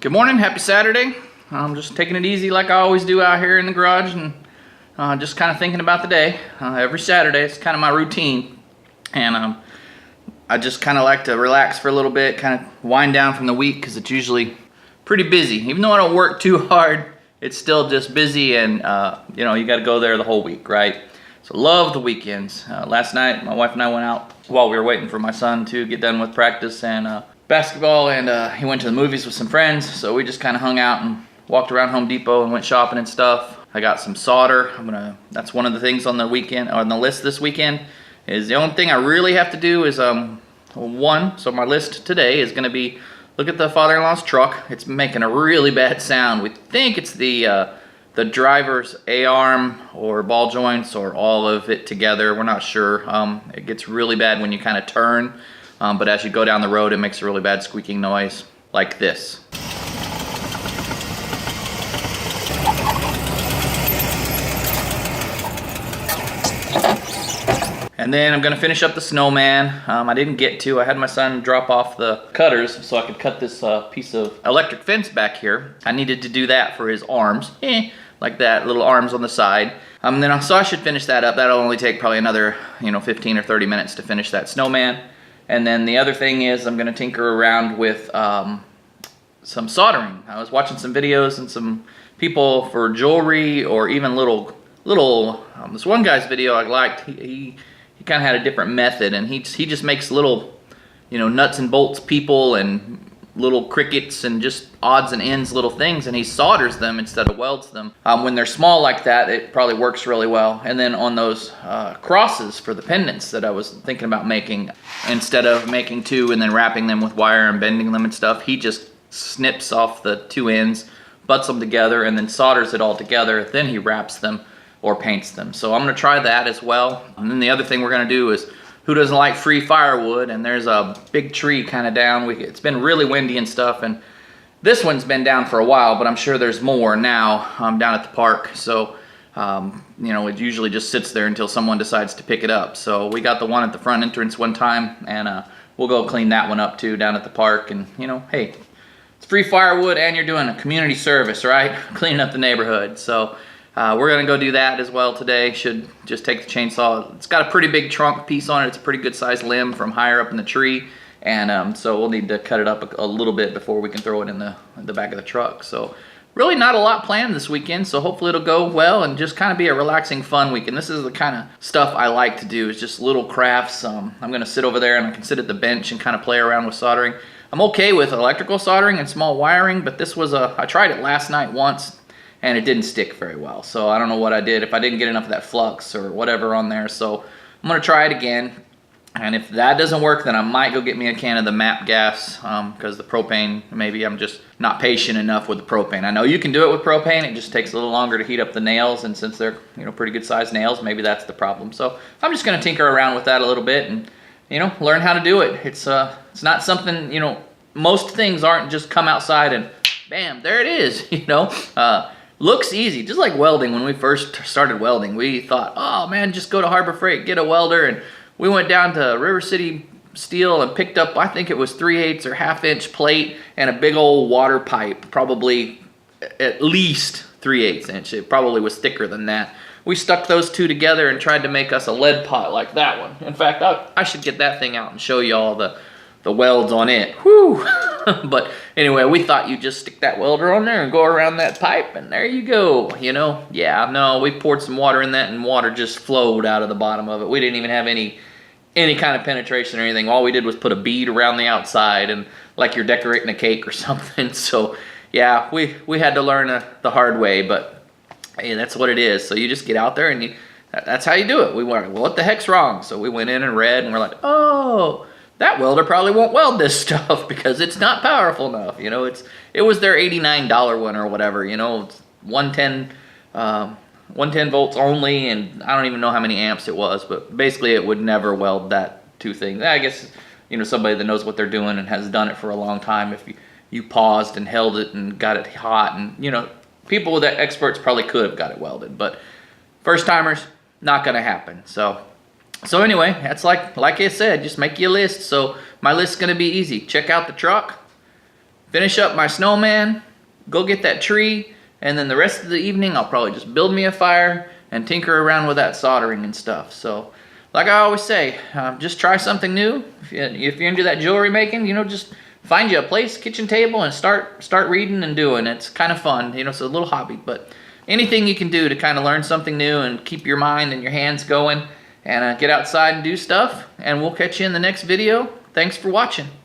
Good morning, happy Saturday. I'm just taking it easy like I always do out here in the garage and just kind of thinking about the day. Every Saturday, it's kind of my routine. And I just kind of like to relax for a little bit, kind of wind down from the week because it's usually pretty busy. Even though I don't work too hard, it's still just busy and you know, you got to go there the whole week, right? So love the weekends. Last night, my wife and I went out while we were waiting for my son to get done with practice and basketball, and he went to the movies with some friends, so we just kind of hung out and walked around Home Depot and went shopping and stuff. I got some solder. That's one of the things on the weekend, on the list this weekend, is the only thing I really have to do is one. So my list today is going to be look at the father-in-law's truck. It's making a really bad sound. We think it's the driver's A-arm or ball joints or all of it together. We're not sure. It gets really bad when you kind of turn. But as you go down the road, it makes a really bad squeaking noise like this. And then I'm gonna finish up the snowman. I didn't get to, I had my son drop off the cutters so I could cut this piece of electric fence back here. I needed to do that for his arms, like that, little arms on the side. So I should finish that up. That'll only take probably another 15 or 30 minutes to finish that snowman. And then the other thing is I'm going to tinker around with some soldering. I was watching some videos and some people for jewelry or even this one guy's video I liked. He kind of had a different method, and he just makes little nuts and bolts people and little crickets and just odds and ends little things, and he solders them instead of welds them. When they're small like that, it probably works really well. And then on those crosses for the pendants that I was thinking about making, instead of making two and then wrapping them with wire and bending them and stuff, he just snips off the two ends, butts them together, and then solders it all together. Then he wraps them or paints them. So I'm gonna try that as well. And then the other thing we're gonna do is, who doesn't like free firewood? And there's a big tree kind of down. It's been really windy and stuff, and this one's been down for a while, but I'm sure there's more now down at the park. So, it usually just sits there until someone decides to pick it up. So we got the one at the front entrance one time, and we'll go clean that one up too down at the park. And hey, it's free firewood and you're doing a community service, right? Cleaning up the neighborhood. So we're gonna go do that as well today. Should just take the chainsaw. It's got a pretty big trunk piece on it. It's a pretty good sized limb from higher up in the tree. And so we'll need to cut it up a little bit before we can throw it in the back of the truck. So really not a lot planned this weekend, so hopefully it'll go well and just kind of be a relaxing, fun weekend. This is the kind of stuff I like to do, is just little crafts. I'm gonna sit over there and I can sit at the bench and kind of play around with soldering. I'm okay with electrical soldering and small wiring, but this was I tried it last night once and it didn't stick very well. So I don't know what I did, if I didn't get enough of that flux or whatever on there. So I'm gonna try it again. And if that doesn't work, then I might go get me a can of the MAP gas, because the propane, maybe I'm just not patient enough with the propane. I know you can do it with propane, it just takes a little longer to heat up the nails, and since they're pretty good sized nails, maybe that's the problem. So I'm just gonna tinker around with that a little bit and learn how to do it. It's not something, most things aren't just come outside and bam, there it is, Looks easy, just like welding. When we first started welding, we thought, oh man, just go to Harbor Freight, get a welder. And we went down to River City Steel and picked up, I think it was 3/8 or 1/2 inch plate and a big old water pipe, probably at least 3/8 inch. It probably was thicker than that. We stuck those two together and tried to make us a lead pot like that one. In fact, I should get that thing out and show you all the welds on it. Whew. But anyway, we thought you just stick that welder on there and go around that pipe and there you go, Yeah, no, we poured some water in that and water just flowed out of the bottom of it. We didn't even have any kind of penetration or anything. All we did was put a bead around the outside, and like you're decorating a cake or something. So yeah, we had to learn the hard way, but hey, that's what it is. So you just get out there and that's how you do it. We were, well, what the heck's wrong? So we went in and read, and we're like, oh, that welder probably won't weld this stuff because it's not powerful enough. It was their $89 one or whatever. It's 110 volts only, and I don't even know how many amps it was, but basically it would never weld that two things. I guess somebody that knows what they're doing and has done it for a long time, if you paused and held it and got it hot, and people that experts probably could have got it welded, but first timers, not gonna happen. So anyway, that's like I said, just make you a list. So my list's gonna be easy. Check out the truck, finish up my snowman, go get that tree, and then the rest of the evening I'll probably just build me a fire and tinker around with that soldering and stuff. So like I always say, just try something new. If you're into that jewelry making, you know, just find you a place, kitchen table, and start reading and doing. It's kind of fun, you know, it's a little hobby, but anything you can do to kind of learn something new and keep your mind and your hands going, and get outside and do stuff. And we'll catch you in the next video. Thanks for watching.